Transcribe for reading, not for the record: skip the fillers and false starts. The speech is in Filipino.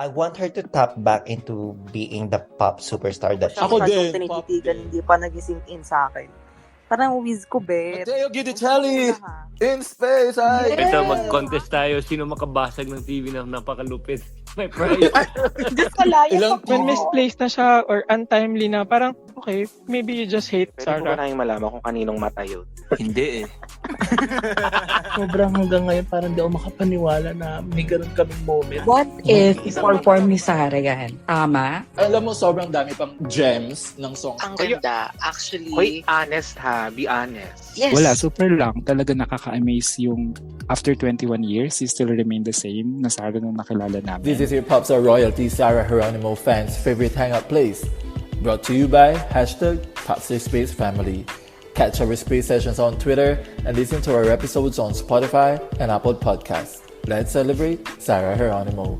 I want her to tap back into being the pop superstar that she Ako is. din. Tinititigan, hindi pa nag-sink in sa akin. Parang Wiz ko, bet. Mateo Gidicelli! In space! Ay! Ito, mag-contest tayo. Sino makabasag ng TV na napakalupit? May prize. Just kalaya Ilang pa When po. misplaced na siya or untimely na, parang, okay, maybe you just hate Pwede ko ba Sarah. tayong malaman kung kaninong mata yun? Hindi eh. Sobrang hanggang ngayon parang di ako makapaniwala na may ganun kaming moment. What if perform ni Sarah yan? Tama? Alam mo, sobrang dami pang gems ng song. Ang ganda. Actually, Hoy, honest ha. Be honest. yes. Wala, super lang. Talaga nakaka-amaze yung after 21 years, he still remained the same na Sarah nung nakilala namin. This is your Popstar Royalty Sarah Geronimo fans' favorite hangout place. Brought to you by #Popstar Space Family. Catch our space sessions on Twitter and listen to our episodes on Spotify and Apple Podcasts. Let's celebrate Sarah Geronimo.